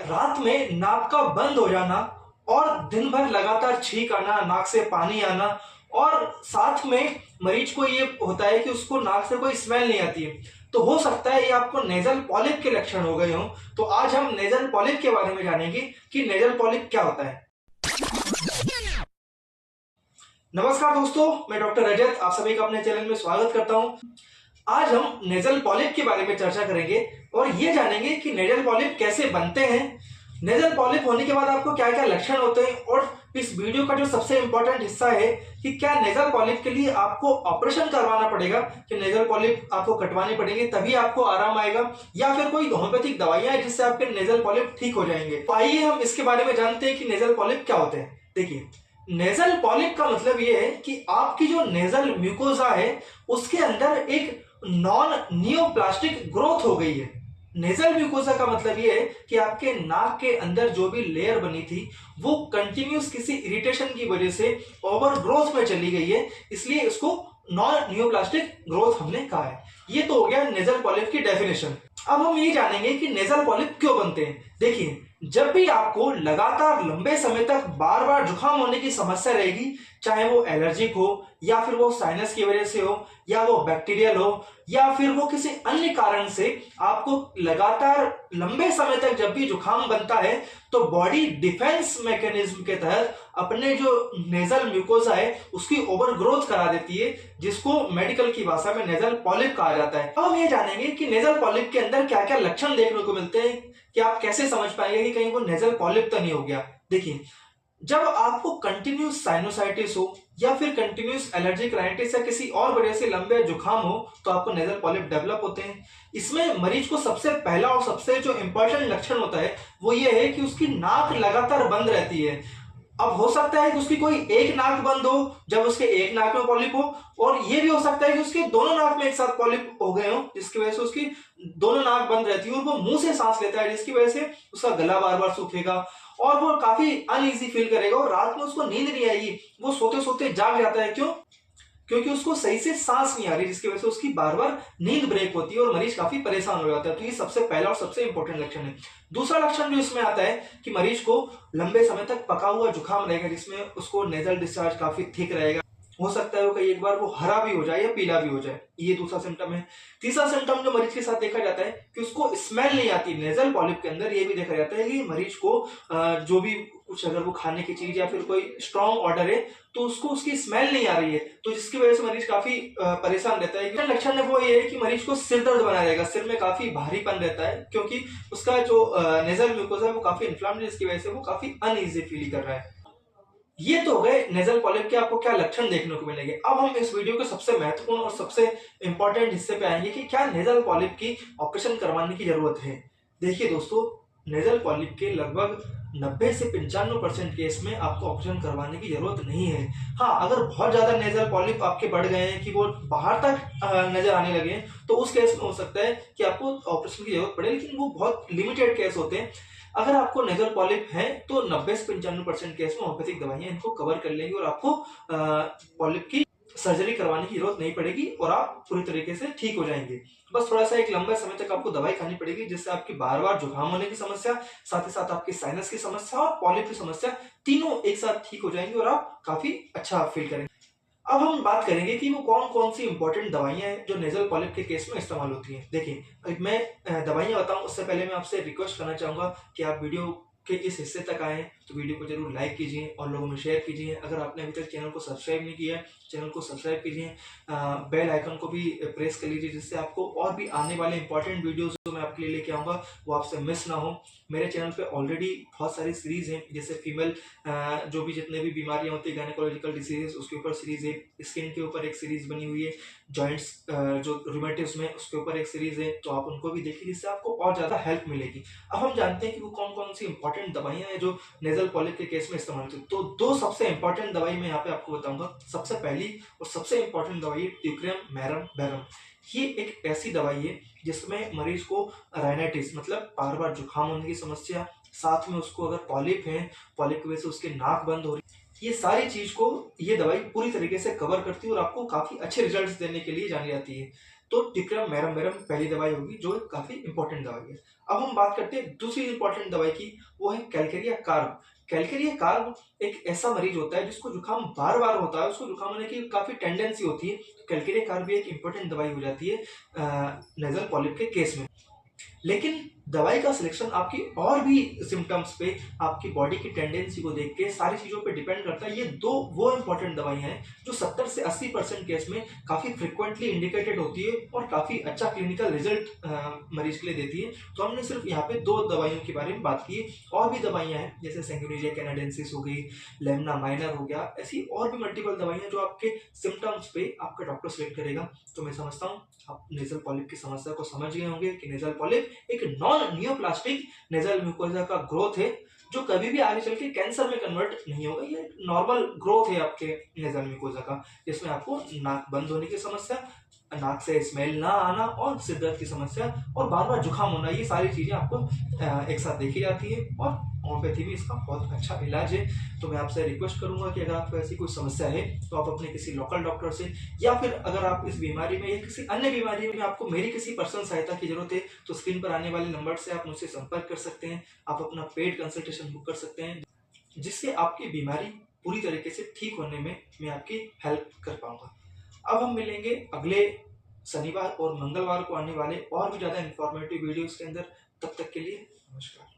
रात में नाक का बंद हो जाना और दिन भर लगातार छींक आना, नाक से पानी आना और साथ में मरीज को ये होता है कि उसको नाक से कोई स्मेल नहीं आती है, तो हो सकता है ये आपको नेजल पॉलिप के लक्षण हो गए हों। तो आज हम नेजल पॉलिप के बारे में जानेंगे कि नेजल पॉलिप क्या होता है। नमस्कार दोस्तों, मैं डॉक्टर रजत आप सभी का अपने चैनल में स्वागत करता हूं। आज हम नेजल पॉलिप के बारे में चर्चा करेंगे और ये जानेंगे कि नेजल पॉलिप कैसे बनते हैं, नेजल पॉलिप होने के बाद आपको क्या क्या लक्षण होते हैं और इस वीडियो का जो सबसे इंपॉर्टेंट हिस्सा है कि क्या नेजल पॉलिप के लिए आपको ऑपरेशन करवाना पड़ेगा, कि नेजल पॉलिप आपको कटवानी पड़ेगी तभी आपको आराम आएगा, या फिर कोई होम्योपैथिक दवाइयां हैं जिससे आपके नेजल पॉलिप ठीक हो जाएंगे। तो आइए हम इसके बारे में जानते हैं कि नेजल पॉलिप क्या होते हैं। देखिए, नेजल पॉलिप का मतलब ये है कि आपकी जो नेजल म्यूकोजा है उसके अंदर एक नॉन नियोप्लास्टिक ग्रोथ हो गई है। नेजल म्यूकोजा का मतलब ये है कि आपके नाक के अंदर जो भी लेयर बनी थी वो कंटिन्यूस किसी इरिटेशन की वजह से ओवर ग्रोथ में चली गई है, इसलिए इसको नॉन नियोप्लास्टिक ग्रोथ हमने कहा है। ये तो हो गया नेजल पॉलिप की डेफिनेशन। अब हम ये जानेंगे कि नेजल पॉलिप क्यों बनते हैं। देखिए, जब भी आपको लगातार लंबे समय तक बार बार जुकाम होने की समस्या रहेगी, चाहे वो एलर्जिक हो या फिर वो साइनस की वजह से हो या वो बैक्टीरियल हो या फिर वो किसी अन्य कारण से आपको लगातार लंबे समय तक जब भी जुकाम बनता है, तो बॉडी डिफेंस मैकेनिज्म के तहत अपने जो नेजल म्यूकोसा है उसकी ओवर ग्रोथ करा देती है, जिसको मेडिकल की भाषा में नेजल पॉलिप कहा जाता है। अब हम ये जानेंगे कि नेजल पॉलिप के अंदर क्या क्या लक्षण देखने को मिलते हैं, कि आप कैसे समझ पाएंगे कि कहीं वो नेजल पॉलिप तो नहीं हो गया। देखिए, जब आपको कंटिन्यूस साइनोसाइटिस हो या फिर कंटिन्यूस एलर्जिक राइटिस या किसी और वजह से लंबे जुकाम हो तो आपको नेजल पॉलिप डेवलप होते हैं। इसमें मरीज को सबसे पहला और सबसे जो इंपॉर्टेंट लक्षण होता है वो ये है कि उसकी नाक लगातार बंद रहती है। अब हो सकता है कि उसकी कोई एक नाक बंद हो जब उसके एक नाक में पॉलिप हो, और ये भी हो सकता है कि उसके दोनों नाक में एक साथ पॉलिप हो गए हो, जिसकी वजह से उसकी दोनों नाक बंद रहती है और वो मुंह से सांस लेता है, जिसकी वजह से उसका गला बार बार सूखेगा और वो काफी अनईजी फील करेगा और रात में उसको नींद नहीं आएगी, वो सोते सोते जाग जाता है। क्यों? क्योंकि उसको सही से सांस नहीं आ रही, जिसकी वजह से उसकी बार बार नींद ब्रेक होती है और मरीज काफी परेशान हो जाता है। तो ये सबसे पहला और सबसे इंपॉर्टेंट लक्षण है। दूसरा लक्षण जो इसमें आता है कि मरीज को लंबे समय तक पका हुआ जुकाम रहेगा, जिसमें उसको नेजल डिस्चार्ज काफी थिक रहेगा, हो सकता है वो कई एक बार वो हरा भी हो जाए या पीला भी हो जाए। ये दूसरा सिम्टम है। तीसरा सिम्टम जो मरीज के साथ देखा जाता है कि उसको स्मेल नहीं आती। नेजल पॉलिप के अंदर ये भी देखा जाता है कि मरीज को जो भी कुछ अगर वो खाने की चीज या फिर कोई स्ट्रॉन्ग ऑर्डर है तो उसको उसकी स्मेल नहीं आ रही है, तो जिसकी वजह से मरीज काफी परेशान रहता है। लक्षण है वो ये है कि मरीज को सिर दर्द बना रहेगा, सिर में काफी भारीपन रहता है क्योंकि उसका जो नेजल म्यूकोसा है वो काफी इन्फ्लाम्ड है, जिसकी वजह से वो काफी अनईजी फील कर रहा है। ये तो हो गए नेजल पॉलिप के आपको क्या लक्षण देखने को मिलेंगे। अब हम इस वीडियो के सबसे महत्वपूर्ण और सबसे इंपॉर्टेंट हिस्से पे आएंगे कि क्या नेजल पॉलिप की ऑपरेशन करवाने की जरूरत है। देखिए दोस्तों, नेजल पॉलिप के लगभग 90 से 95% केस में आपको ऑपरेशन करवाने की जरूरत नहीं है। हाँ, अगर बहुत ज्यादा नेजल पॉलिप आपके बढ़ गए हैं कि वो बाहर तक नजर आने लगे हैं तो उस केस में हो सकता है कि आपको ऑपरेशन की जरूरत पड़े, लेकिन वो बहुत लिमिटेड केस होते हैं। अगर आपको नेजल पॉलिप है तो 90 से 95% केस में होम्योपैथिक दवाइयां इनको कवर कर लेंगी और आपको पॉलिप की सर्जरी करवाने की जरूरत नहीं पड़ेगी और आप पूरी तरीके से ठीक हो जाएंगे। बस थोड़ा सा एक लंबे समय तक आपको दवाई खानी पड़ेगी, जिससे आपकी बार बार जुकाम होने की समस्या, साथ ही साथ आपकी साइनस की समस्या और पॉलिप की समस्या तीनों एक साथ ठीक हो जाएंगी और आप काफी अच्छा फील करेंगे। अब हम बात करेंगे कि वो कौन कौन सी इंपॉर्टेंट दवाइयां हैं जो नेजल पॉलिप के केस में इस्तेमाल होती हैं। देखिए, मैं दवाइयां बताऊं उससे पहले मैं आपसे रिक्वेस्ट करना चाहूंगा कि आप वीडियो के इस हिस्से तक आए तो वीडियो को जरूर लाइक कीजिए और लोगों में शेयर कीजिए। अगर आपने अभी तक चैनल को सब्सक्राइब नहीं किया है, चैनल को सब्सक्राइब कीजिए, बेल आइकन को भी प्रेस कर लीजिए, जिससे आपको और भी आने वाले इंपॉर्टेंट वीडियोस जो मैं आपके लिए लेके आऊंगा वो आपसे मिस ना हो। मेरे चैनल पे ऑलरेडी बहुत सारी सीरीज हैं, जैसे फीमेल जो भी जितने भी बीमारियां होती है, गायनेकोलॉजिकल डिसीजेस, उसके ऊपर सीरीज है, स्किन के ऊपर एक सीरीज बनी हुई है, जॉइंट्स जो रूमेटिज्म में उसके ऊपर एक सीरीज है, तो आप उनको भी देखिए, जिससे आपको और ज्यादा हेल्प मिलेगी। अब हम जानते हैं कि वो कौन कौन सी इंपॉर्टेंट दवाइयां हैं जो नेजल पॉलिप के केस में इस्तेमाल होती है। तो दो सबसे इंपॉर्टेंट दवाई मैं यहाँ पे आपको बताऊंगा। सबसे पहली और सबसे इंपॉर्टेंट दवाई है ट्यूक्रियम मैरम बैरम। ये एक ऐसी दवाई है जिसमें मरीज को राइनाइटिस मतलब बार बार जुकाम होने की समस्या, साथ में उसको अगर पॉलिप है, पॉलिप की वजह से उसकी नाक बंद हो रही, ये सारी चीज को ये दवाई पूरी तरीके से कवर करती है और आपको काफी अच्छे रिजल्ट्स देने के लिए जानी जाती है। तो टिपिरम मेरम पहली दवाई होगी जो काफी इंपॉर्टेंट दवाई है। अब हम बात करते हैं दूसरी इंपॉर्टेंट दवाई की, वो है कैलकेरिया कार्ब। कैलकेरिया कार्ब एक ऐसा मरीज होता है जिसको जुकाम बार बार होता है, उसको जुकाम होने की काफी टेंडेंसी होती है, तो कैलकेरिया कार्ब भी एक इंपॉर्टेंट दवाई हो जाती है नेजल पॉलिप के केस में। लेकिन दवाई का सिलेक्शन आपकी और भी सिम्टम्स पे, आपकी बॉडी की टेंडेंसी को देख के सारी चीजों पे डिपेंड करता है। ये दो वो इंपॉर्टेंट दवाइयां हैं जो 70 से 80% केस में काफी फ्रिक्वेंटली इंडिकेटेड होती है और काफी अच्छा क्लिनिकल रिजल्ट मरीज के लिए देती है। तो हमने सिर्फ यहाँ पे दो दवाइयों के बारे में बात की है, और भी दवाइयां हैं जैसे सेंगुइनिया कैनाडेंसिस हो गई, लेमना माइनर हो गया, ऐसी और भी मल्टीपल दवाइयां जो आपके सिम्टम्स पे आपका डॉक्टर सिलेक्ट करेगा। तो मैं समझता हूँ आप नेजल पॉलिप की समस्या को समझ गए होंगे कि नेजल पॉलिप एक नॉन नियोप्लास्टिक नेजल म्यूकोजा का ग्रोथ है जो कभी भी आगे चल के कैंसर में कन्वर्ट नहीं होगा। ये नॉर्मल ग्रोथ है आपके नेजल म्यूकोजा का, जिसमें आपको नाक बंद होने की समस्या, नाक से स्मेल ना आना और सिर दर्द की समस्या और बार बार जुकाम होना, ये सारी चीजें आपको एक साथ देखी जाती है और होम्योपैथी में इसका बहुत अच्छा इलाज है। तो मैं आपसे रिक्वेस्ट करूंगा कि अगर आपको ऐसी कोई समस्या है तो आप अपने किसी लोकल डॉक्टर से, या फिर अगर आप इस बीमारी में या किसी अन्य बीमारी में आपको मेरी किसी पर्सनल सहायता की जरूरत है तो स्क्रीन पर आने वाले नंबर से आप मुझसे संपर्क कर सकते हैं। आप अपना पेड कंसल्टेशन बुक कर सकते हैं जिससे आपकी बीमारी पूरी तरीके से ठीक होने में मैं आपकी हेल्प कर पाऊंगा। अब हम मिलेंगे अगले शनिवार और मंगलवार को आने वाले और भी ज्यादा इंफॉर्मेटिव वीडियोस के अंदर। तब तक के लिए नमस्कार।